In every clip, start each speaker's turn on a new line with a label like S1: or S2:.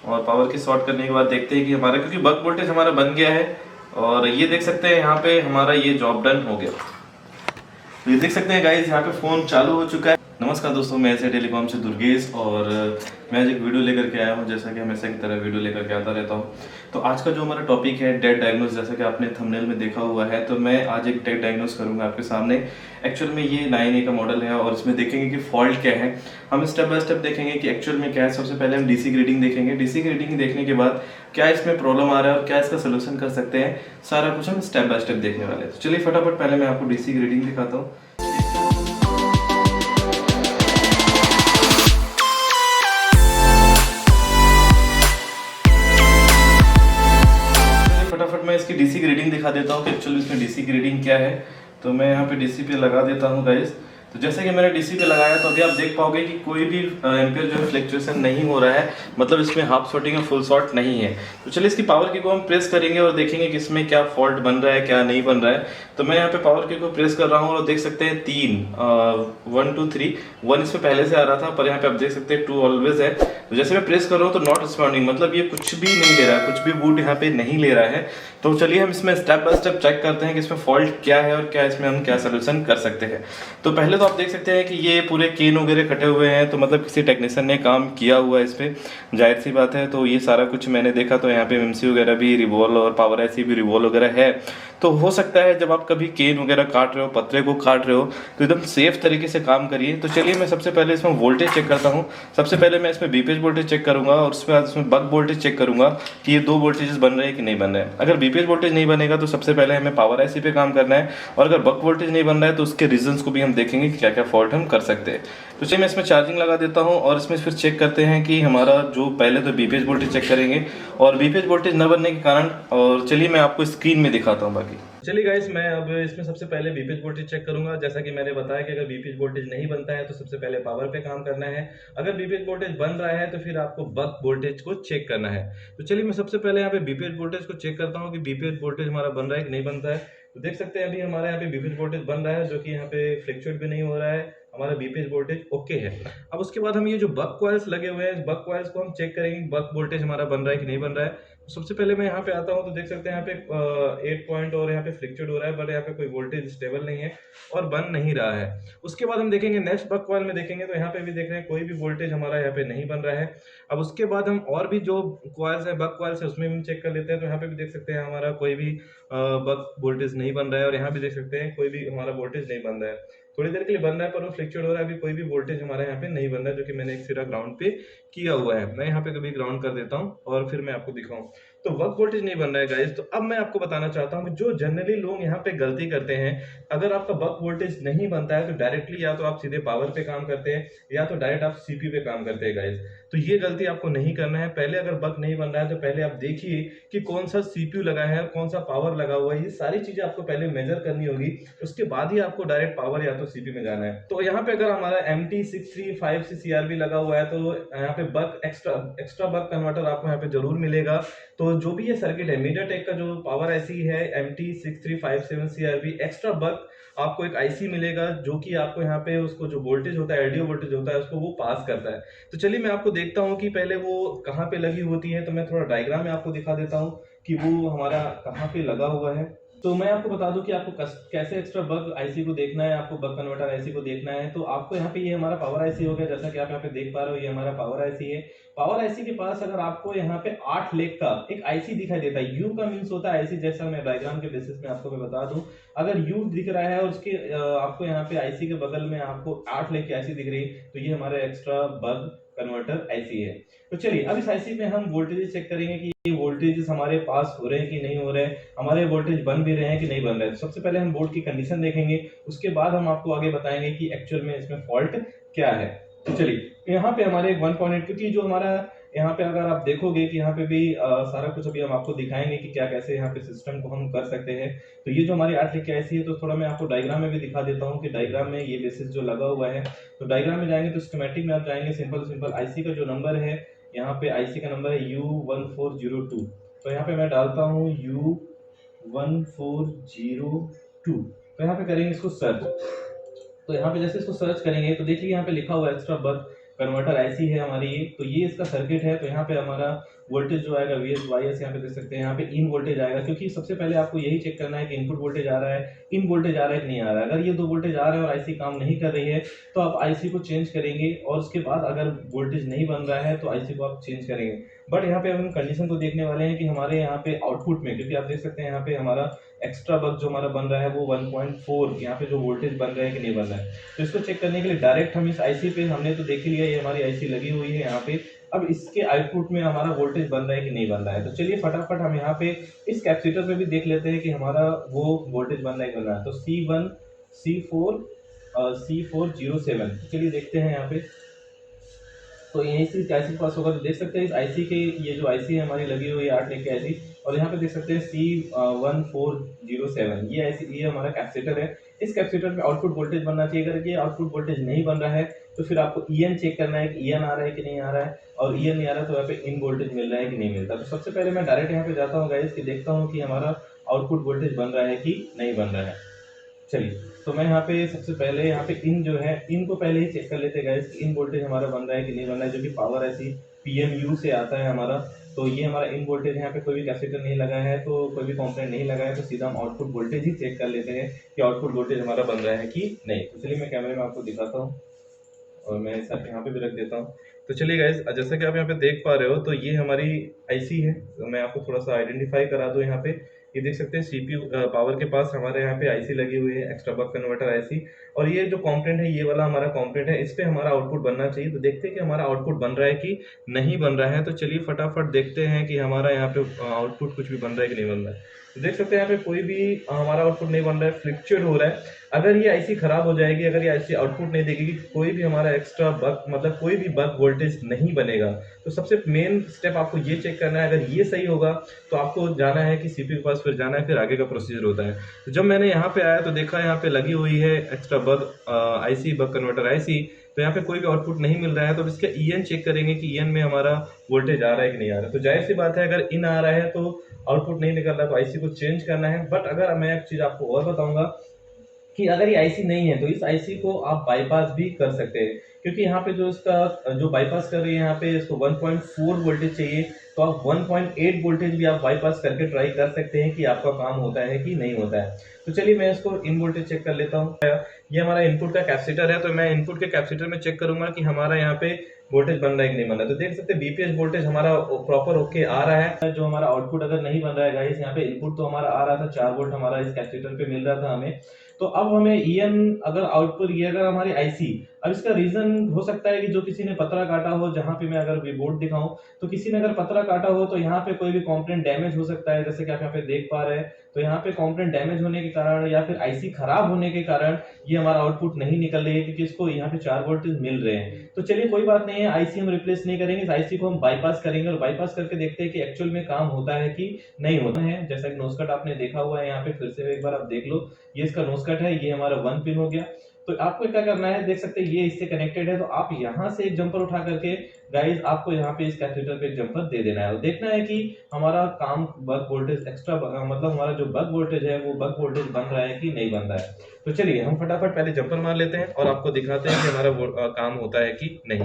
S1: और पावर की शॉर्ट करने के बाद देखते हैं कि हमारा, क्योंकि बक वोल्टेज हमारा बन गया है और ये देख सकते हैं यहाँ पे हमारा ये जॉब डन हो गया। तो ये देख सकते हैं गाइस, यहाँ पे फ़ोन चालू हो चुका है। नमस्कार दोस्तों, मैं ऐसे टेलीकॉम से दुर्गेश और मैं आज एक वीडियो लेकर के आया हूँ, जैसा कि हमेशा की तरह वीडियो लेकर के आता रहता हूँ। तो आज का जो हमारा टॉपिक है डेड डायग्नोस, जैसा कि आपने थंबनेल में देखा हुआ है। तो मैं आज एक डेड डायग्नोस करूँगा आपके सामने। एक्चुअल में ये 9A का मॉडल है और इसमें देखेंगे कि फॉल्ट क्या है। हम स्टेप बाय स्टेप देखेंगे कि एक्चुअल में क्या है। सबसे पहले हम डीसी ग्रेडिंग देखेंगे। डीसी ग्रेडिंग देखने के बाद क्या इसमें प्रॉब्लम आ रहा है और क्या इसका सोल्यूशन कर सकते हैं, सारा कुछ हम स्टेप बाय स्टेप देखने वाले हैं। तो चलिए फटाफट पहले मैं आपको डीसी ग्रेडिंग दिखाता हूँ। फटाफट मैं इसकी डीसी ग्रेडिंग दिखा देता हूँ कि एक्चुअली इसमें डीसी ग्रेडिंग क्या है। तो मैं यहाँ पे डीसी पे लगा देता हूँ गाइस। तो जैसे कि मैंने डीसी पे लगाया तो अभी आप देख पाओगे कि कोई भी एम्पियर जो है फ्लक्चुएशन नहीं हो रहा है, मतलब इसमें हाफ शॉर्टिंग या फुल शॉर्ट नहीं है। तो चलिए इसकी पावर की को हम प्रेस करेंगे और देखेंगे कि इसमें क्या फॉल्ट बन रहा है क्या नहीं बन रहा है। तो मैं यहाँ पे पावर की को प्रेस कर रहा हूँ और देख सकते हैं 1 2 3 1 इसमें पहले से आ रहा था, पर यहाँ पे आप देख सकते हैं 2 ऑलवेज है। तो जैसे मैं प्रेस कर रहा हूँ तो नॉट रिस्पॉन्डिंग, मतलब ये कुछ भी नहीं ले रहा है, कुछ भी बूट यहाँ पे नहीं ले रहा है। तो चलिए हम इसमें स्टेप बाय स्टेप चेक करते हैं कि इसमें फॉल्ट क्या है और क्या इसमें हम क्या सोल्यूशन कर सकते हैं। तो पहले तो आप देख सकते हैं कि ये पूरे केन वगैरह कटे हुए हैं, तो मतलब किसी टेक्नीशियन ने काम किया हुआ है इस पर, जाहिर सी बात है। तो ये सारा कुछ मैंने देखा तो यहाँ पे एमसी वगैरह भी रिवॉल्व और पावर ऐसी भी रिवॉल्व वगैरह है। तो हो सकता है जब आप कभी केन वगैरह काट रहे हो, पत्रे को काट रहे हो, तो एकदम सेफ तरीके से काम करिए। तो चलिए मैं सबसे पहले इसमें वोल्टेज चेक करता हूँ। सबसे पहले मैं इसमें बीपीएच वोल्टेज चेक करूंगा और उसके बाद इसमें बक वोल्टेज चेक करूंगा कि ये 2 वोल्टेजेस बन रहे हैं कि नहीं बन रहे हैं। अगर बीपीएच वोल्टेज नहीं बनेगा तो सबसे पहले हमें पावर आईसी पे काम करना है, और अगर बक वोल्टेज नहीं बन रहा है तो उसके रीजंस को भी हम देखेंगे कि क्या क्या फॉल्ट हम कर सकते हैं। तो चलिए मैं इसमें चार्जिंग लगा देता हूँ और इसमें फिर चेक करते हैं कि हमारा जो पहले तो बीपीएच वोल्टेज चेक करेंगे और बीपीएच वोल्टेज न बनने के कारण, और चलिए मैं आपको स्क्रीन में दिखाता हूँ बाकी। चलिए गाइस, मैं अब इसमें सबसे पहले बीपीएच वोल्टेज चेक करूंगा। जैसा कि मैंने बताया कि अगर बीपीएच वोल्टेज नहीं बनता है तो सबसे पहले पावर पे काम करना है। अगर बीपीएच वोल्टेज बन रहा है तो फिर आपको बक वोल्टेज को चेक करना है। तो चलिए मैं सबसे पहले यहाँ पे बीपीएच वोल्टेज को चेक करता हूँ कि बीपीएच वोल्टेज हमारा बन रहा है कि नहीं बनता है। तो देख सकते हैं अभी हमारे यहाँ पे बीपीएच वोल्टेज बन रहा है, जो कि यहाँ पे फ्लक्चुएट भी नहीं हो रहा है, हमारा बीपीएच वोल्टेज ओके है। अब उसके बाद हम ये जो बक कॉइल्स लगे हुए हैं, इस बक कॉइल्स को हम चेक करेंगे बक वोल्टेज हमारा बन रहा है कि नहीं बन रहा है। तो सबसे पहले मैं यहाँ पे आता हूँ तो देख सकते हैं यहाँ पे 8 पॉइंट और यहाँ पे फ्लक्चुएट हो रहा है, बट यहाँ पे कोई वोल्टेज स्टेबल नहीं है और बन नहीं रहा है। उसके बाद हम देखेंगे नेक्स्ट बक कॉइल में देखेंगे तो यहाँ पे भी देख रहे हैं कोई भी वोल्टेज हमारा यहाँ पे नहीं बन रहा है। अब उसके बाद हम और भी जो कॉइल्स है, बक कॉइल्स है, उसमें भी हम चेक कर लेते हैं। तो यहाँ पे भी देख सकते हैं हमारा कोई भी बक वोल्टेज नहीं बन रहा है और यहाँ भी देख सकते हैं कोई भी हमारा वोल्टेज नहीं बन रहा है। थोड़ी देर के लिए बन रहा है पर वो फ्लक्चुएट हो रहा है, अभी कोई भी वोल्टेज हमारे यहाँ पे नहीं बन रहा है, जो कि मैंने एक सिरा ग्राउंड पे किया हुआ है। मैं यहाँ पे कभी ग्राउंड कर देता हूँ और फिर मैं आपको दिखाऊं। तो वर्क वोल्टेज नहीं बन रहा है गाइस। तो अब मैं आपको बताना चाहता हूँ कि जो जनरली लोग यहाँ पे गलती करते हैं, अगर आपका बक वोल्टेज नहीं बनता है तो डायरेक्टली या तो आप सीधे पावर पे काम करते हैं या तो डायरेक्ट आप सीपी पे काम करते हैं गाइस। तो ये गलती आपको नहीं करना है। पहले अगर बक नहीं बन रहा है तो पहले आप देखिए कि कौन सा सीपीयू लगा है और कौन सा पावर लगा हुआ है, ये सारी चीजें आपको पहले मेजर करनी होगी। उसके बाद ही आपको डायरेक्ट पावर या तो सीपी में जाना है। तो यहाँ पे अगर हमारा MT635 CRB लगा हुआ है तो यहाँ पे बक एक्स्ट्रा बक कन्वर्टर आपको यहाँ पे जरूर मिलेगा। तो जो भी ये सर्किट है, मीडियाटेक का जो पावर आईसी है MT6357 CRB एक्स्ट्रा बक, आपको एक आईसी मिलेगा जो कि आपको यहाँ पे उसको जो वोल्टेज होता है, एलडीओ वोल्टेज होता है, उसको वो पास करता है। तो चलिए मैं आपको देखता हूँ कि पहले वो कहाँ पे लगी होती है। तो मैं थोड़ा डायग्राम में आपको दिखा देता हूँ कि वो हमारा कहाँ पे लगा हुआ है। तो मैं आपको बता दूं कि आपको कैसे एक्स्ट्रा बग आईसी को देखना है, आपको बग कन्वर्टर आईसी को देखना है। तो आपको यहाँ पे ये हमारा पावर आईसी हो गया, जैसा कि आप यहाँ पे देख पा रहे हो, ये हमारा पावर आईसी है। पावर आईसी के पास अगर आपको यहाँ पे 8 लेग का एक आईसी दिखाई देता है, यू का मीन्स होता है आईसी, जैसा मैं डायग्राम के बेसिस में आपको मैं बता दूं। अगर यू दिख रहा है और उसके आपको यहाँ पे आईसी के बगल में आपको 8 लेग की आईसी दिख रही है, तो ये हमारे एक्स्ट्रा बग कन्वर्टर आईसी है। तो चलिए अब इस आईसी में हम वोल्टेज चेक करेंगे कि ये वोल्टेजेस हमारे पास हो रहे हैं कि नहीं हो रहे हैं, हमारे वोल्टेज बन भी रहे हैं कि नहीं बन रहे हैं। सबसे पहले हम बोर्ड की कंडीशन देखेंगे, उसके बाद हम आपको आगे बताएंगे कि एक्चुअल में इसमें फॉल्ट क्या है। तो चलिए यहाँ पे हमारे 1.8, क्योंकि जो हमारा यहाँ पे अगर आप देखोगे कि यहाँ पे भी सारा कुछ अभी हम आपको दिखाएंगे कि क्या कैसे यहाँ पे सिस्टम को हम कर सकते हैं। तो ये जो हमारी 8 लेग की आईसी है, तो थोड़ा मैं आपको डायग्राम में भी दिखा देता हूँ कि डायग्राम में ये बेसिस जो लगा हुआ है। तो डायग्राम में जाएंगे तो स्कीमेटिक में आप जाएंगे, सिंपल आईसी का जो नंबर है, यहाँ पे आईसी का नंबर है U1402। तो यहाँ पे मैं डालता हूँ U1402। तो यहाँ पे करेंगे इसको सर्च। तो यहाँ पे जैसे इसको सर्च करेंगे तो देखिए यहाँ पे लिखा हुआ है एक्स्ट्रा बग कन्वर्टर आईसी है हमारी ये। तो ये इसका सर्किट है। तो यहाँ पे हमारा वोल्टेज जो आएगा VS YS यहाँ पे देख सकते हैं, यहाँ पे इन वोल्टेज आएगा, क्योंकि सबसे पहले आपको यही चेक करना है कि इनपुट वोल्टेज आ रहा है, इन वोल्टेज आ रहा है कि नहीं आ रहा है। अगर ये 2 वोल्टेज आ रहे हैं और आईसी काम नहीं कर रही है तो आप आईसी को चेंज करेंगे, और उसके बाद अगर वोल्टेज नहीं बन रहा है तो आईसी को आप चेंज करेंगे। बट यहाँ पे हम कंडीशन को देखने वाले हैं कि हमारे यहाँ पे आउटपुट में, क्योंकि आप देख सकते हैं यहाँ पे हमारा एक्स्ट्रा बग जो हमारा बन रहा है वो 1.4 यहाँ पे जो वोल्टेज बन रहा है कि नहीं बन रहा है। तो इसको चेक करने के लिए डायरेक्ट हम इस आईसी पे, हमने तो देख ही लिया ये हमारी आईसी लगी हुई है यहाँ पे, अब इसके आउटपुट में हमारा वोल्टेज बन रहा है कि नहीं बन रहा है। तो चलिए फटाफट हम यहाँ पे इस कैपेसिटर पे भी देख लेते हैं कि हमारा वो वोल्टेज बन रहा है कि बन रहा है। तो C1 C4 C407, चलिए देखते हैं यहाँ पे। तो यहीं से आईसी के पास होगा, तो देख सकते हैं इस आईसी के, ये जो आईसी है हमारी लगी हुई है 8 लेके आईसी, और यहाँ पे देख सकते हैं C1407, ये आईसी, ये हमारा कैपेसिटर है। इस कैपेसिटर में आउटपुट वोल्टेज बनना चाहिए। अगर ये आउटपुट वोल्टेज नहीं बन रहा है तो फिर आपको EN चेक करना है कि EN आ रहा है कि नहीं आ रहा है, और EN नहीं आ रहा है तो यहाँ पे इन वोल्टेज मिल रहा है कि नहीं मिलता। तो सबसे पहले मैं डायरेक्ट यहाँ पे जाता हूँ गाइस कि देखता हूँ कि हमारा आउटपुट वोल्टेज बन रहा है कि नहीं बन रहा है। चलिए, तो मैं यहाँ पे सबसे पहले यहाँ पे इन जो है, इनको पहले ही चेक कर लेते हैं गाइस कि इन वोल्टेज हमारा बन रहा है कि नहीं बन रहा है, जो कि पावर ऐसी PMU से आता है हमारा। तो ये हमारा इन वोल्टेज, यहाँ पे कोई भी कैपेसिटर नहीं लगा है, तो कोई भी कंपोनेंट नहीं लगा है, तो सीधा हम आउटपुट वोल्टेज ही चेक कर लेते हैं कि आउटपुट वोल्टेज हमारा बन रहा है कि नहीं। तो चलिए मैं कैमरे में आपको दिखाता हूँ, और मैं इसे यहाँ पे भी रख देता हूँ। तो चलिए गाइस, जैसा कि आप यहाँ पे देख पा रहे हो, तो ये हमारी आईसी है। तो मैं आपको थोड़ा सा आइडेंटिफाई करा दूँ। यहाँ पे ये देख सकते हैं CPU पावर के पास हमारे यहाँ पे आईसी लगी हुई है, एक्स्ट्रा बक कन्वर्टर आईसी, और ये जो कंपोनेंट है, ये वाला हमारा कंपोनेंट है, इस पे हमारा आउटपुट बनना चाहिए। तो देखते हैं कि हमारा आउटपुट बन रहा है कि नहीं बन रहा है। तो चलिए फटाफट देखते हैं कि हमारा यहाँ पे आउटपुट कुछ भी बन रहा है कि नहीं बन रहा है। तो देख सकते हैं यहाँ पे कोई भी हमारा आउटपुट नहीं बन रहा है, फ्लक्चुएट हो रहा है। अगर ये आईसी खराब हो जाएगी, अगर ये आईसी आउटपुट नहीं देगी, कोई भी हमारा एक्स्ट्रा बक, मतलब कोई भी बक वोल्टेज नहीं बनेगा। तो सबसे मेन स्टेप आपको ये चेक करना है। अगर ये सही होगा तो आपको जाना है कि CPU के पास, फिर जाना है, फिर आगे का प्रोसीजर होता है। तो जब मैंने यहाँ पे आया तो देखा यहाँ पे लगी हुई है एक्स्ट्रा बक आईसी, बक कन्वर्टर आईसी, तो यहाँ पे कोई भी आउटपुट नहीं मिल रहा है। तो इसका EN चेक करेंगे कि EN में हमारा वोल्टेज आ रहा है कि नहीं आ रहा है। तो जाहिर सी बात है, अगर इन आ रहा है तो आउटपुट नहीं निकल रहा, तो आईसी को चेंज करना है। बट अगर मैं एक चीज आपको और बताऊंगा कि अगर ये आईसी नहीं है तो इस आईसी को आप बाईपास भी कर सकते हैं, क्योंकि यहाँ पे जो इसका जो बाईपास कर रही है, यहाँ पे इसको 1.4 वोल्टेज चाहिए, तो आप 1.8 वोल्टेज भी आप बाईपास करके ट्राई कर सकते हैं कि आपका काम होता है कि नहीं होता है। तो चलिए मैं इसको इन वोल्टेज चेक कर लेता हूँ। ये हमारा इनपुट का कैपेसिटर है, तो मैं इनपुट के कैपेसिटर में चेक करूंगा कि हमारा यहाँ पे वोल्टेज बन रहा है कि नहीं बन रहा है। तो देख सकते हैं बीपीएस वोल्टेज हमारा प्रॉपर ओके आ रहा है। जो हमारा आउटपुट अगर नहीं बन रहा है गाइस, यहाँ पे इनपुट तो हमारा आ रहा था 4 वोल्ट हमारा इस कैपेसिटर पे मिल रहा था हमें। तो अब हमें EN अगर आउटपुट, ये अगर हमारी आईसी, अब इसका रीजन हो सकता है कि जो किसी ने पतरा काटा हो, जहां पे मैं अगर बोर्ड दिखाऊं तो किसी ने अगर पतरा काटा हो तो यहाँ पे कोई भी कंपोनेंट डैमेज हो सकता है, जैसे कि आप यहाँ पे देख पा रहे हैं। तो यहाँ पे कंपोनेंट डैमेज होने के कारण या फिर आईसी खराब होने के कारण ये हमारा आउटपुट नहीं निकल रही है, क्योंकि इसको यहाँ पे 4 वोल्टेज मिल रहे हैं। तो चलिए कोई बात नहीं है, आईसी हम रिप्लेस नहीं करेंगे, इस आईसी को हम बाईपास करेंगे, और बाईपास करके देखते हैं कि एक्चुअल में काम होता है कि नहीं होता है। जैसा कि नोजकट आपने देखा हुआ है, यहाँ पे फिर से एक बार आप देख लो, ये इसका नोजकट है, ये हमारा 1 पिन हो गया। तो आपको क्या करना है, देख सकते हैं ये इससे कनेक्टेड है, तो आप यहाँ से एक जंपर उठा करके गाइस आपको यहाँ पे इस कैपेसिटर पे एक जंपर दे देना है, और देखना है कि हमारा काम बक वोल्टेज एक्स्ट्रा, मतलब हमारा जो बक वोल्टेज है वो बक वोल्टेज बन रहा है कि नहीं बन रहा है। तो चलिए हम फटाफट पहले जंपर मार लेते हैं और आपको दिखाते हैं कि हमारा काम होता है कि नहीं।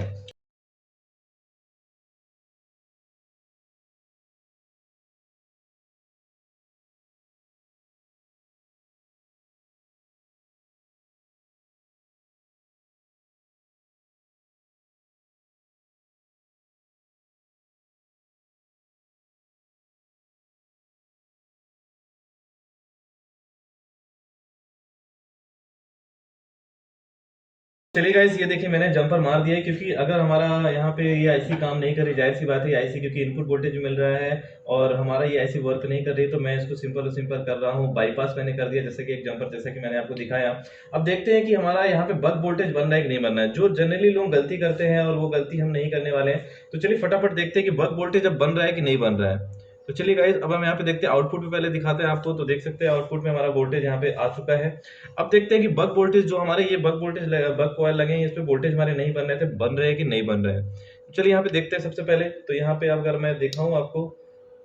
S1: चलिए गाइस, ये देखिए मैंने जंपर मार दिया है, क्योंकि अगर हमारा यहाँ पे ये आईसी काम नहीं कर रही, जाहिर सी बात है आईसी, क्योंकि इनपुट वोल्टेज मिल रहा है और हमारा ये आईसी वर्क नहीं कर रही, तो मैं इसको सिंपल कर रहा हूँ, बाईपास मैंने कर दिया, जैसे कि एक जंपर, जैसे कि मैंने आपको दिखाया। अब देखते हैं कि हमारा यहाँ पे बक वोल्टेज बन रहा है कि नहीं बन रहा है। जो जनरली लोग गलती करते हैं और वो गलती हम नहीं करने वाले हैं। तो चलिए फटाफट देखते हैं कि बक वोल्टेज अब बन रहा है कि नहीं बन रहा है। तो चलिए गाइस, अब हम यहाँ पे देखते हैं आउटपुट पे, पहले दिखाते हैं आपको। तो देख सकते हैं आउटपुट में हमारा वोल्टेज यहाँ पे आ चुका है। अब देखते हैं कि बक वोल्टेज जो हमारे ये बक वोल्टेज, बक कॉइल लगे हैं, इस पे वोल्टेज हमारे नहीं बन रहे थे, बन रहे हैं कि नहीं बन रहे हैं। तो चलिए यहाँ पे देखते हैं सबसे पहले। तो यहाँ पे अगर मैं दिखाऊं आपको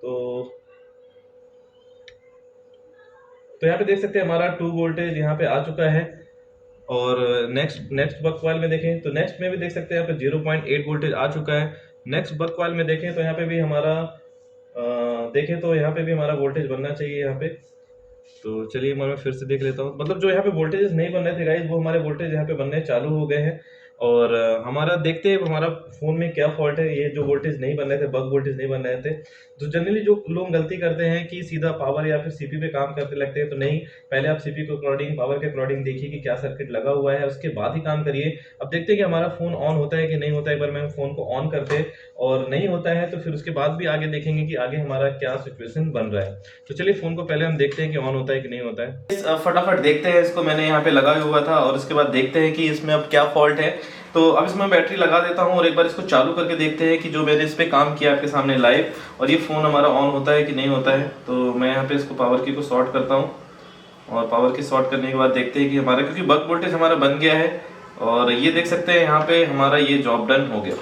S1: तो यहाँ पे देख सकते हैं हमारा 2 वोल्टेज यहाँ पे आ चुका है। और नेक्स्ट बक कॉइल में देखें तो नेक्स्ट में भी देख सकते हैं यहाँ पे 0.8 वोल्टेज आ चुका है। नेक्स्ट बक कॉइल में देखें तो यहाँ पे भी हमारा देखें तो यहाँ पे भी हमारा वोल्टेज बनना चाहिए यहाँ पे। तो चलिए मैं फिर से देख लेता हूँ, मतलब जो यहाँ पे वोल्टेजेस नहीं बन रहे थे गाइज, वो हमारे वोल्टेज यहाँ पे बनने चालू हो गए हैं। और हमारा देखते हैं हमारा फ़ोन में क्या फॉल्ट है। ये जो वोल्टेज नहीं बन रहे थे, बग वोल्टेज नहीं बन रहे थे, तो जनरली जो लोग गलती करते हैं कि सीधा पावर या फिर सीपी पे काम करते लगते हैं। तो नहीं, पहले आप सीपी को अकॉर्डिंग पावर के अकॉर्डिंग देखिए कि क्या सर्किट लगा हुआ है, उसके बाद ही काम करिए। अब देखते हैं कि हमारा फ़ोन ऑन होता है कि नहीं होता है। एक बार मैं फ़ोन को ऑन करते और नहीं होता है तो फिर उसके बाद भी आगे देखेंगे कि आगे हमारा क्या सिचुएशन बन रहा है। तो चलिए फ़ोन को पहले हम देखते हैं कि ऑन होता है कि नहीं होता है। फटाफट देखते हैं इसको, मैंने यहाँ पे लगाया हुआ था और उसके बाद देखते हैं कि इसमें अब क्या फॉल्ट है। तो अब इसमें बैटरी लगा देता हूँ और एक बार इसको चालू करके देखते हैं कि जो मैंने इस पे काम किया आपके सामने लाइव, और ये फ़ोन हमारा ऑन होता है कि नहीं होता है। तो मैं यहाँ पे इसको पावर की को शॉर्ट करता हूँ और पावर की शॉर्ट करने के बाद देखते हैं कि हमारा, क्योंकि बक वोल्टेज हमारा बन गया है और ये देख सकते हैं यहाँ पे हमारा ये जॉब डन हो गया।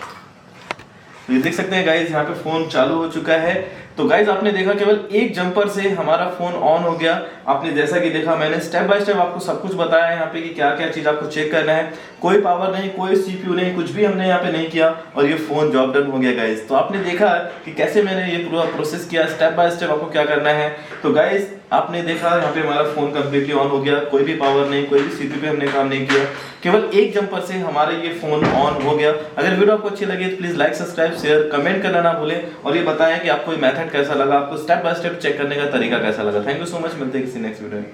S1: तो ये देख सकते हैं गाइज, यहाँ पे फोन चालू हो चुका है। तो गाइज आपने देखा केवल एक जंपर से हमारा फोन ऑन हो गया। आपने जैसा कि देखा, मैंने स्टेप बाय स्टेप आपको सब कुछ बताया है यहाँ पे कि क्या क्या चीज आपको चेक करना है। कोई पावर नहीं, कोई सीपीयू नहीं, कुछ भी हमने यहाँ पे नहीं किया और ये फोन जॉब डन हो गया गाइज। तो आपने देखा कि कैसे मैंने ये पूरा प्रोसेस किया, स्टेप बाय स्टेप आपको क्या करना है। तो गाइज आपने देखा यहाँ पे हमारा फोन कंप्लीटली ऑन हो गया, कोई भी पावर नहीं, कोई भी सीपीयू पे हमने काम नहीं किया, केवल एक जंपर से हमारा ये फोन ऑन हो गया। अगर वीडियो आपको अच्छी लगी तो please like, subscribe, share, comment करना ना भूलें और ये बताएं कि आपको ये मेथड कैसा लगा, आपको स्टेप बाय स्टेप चेक करने का तरीका कैसा लगा। थैंक यू सो मच, मिलते हैं किसी नेक्स्ट वीडियो में।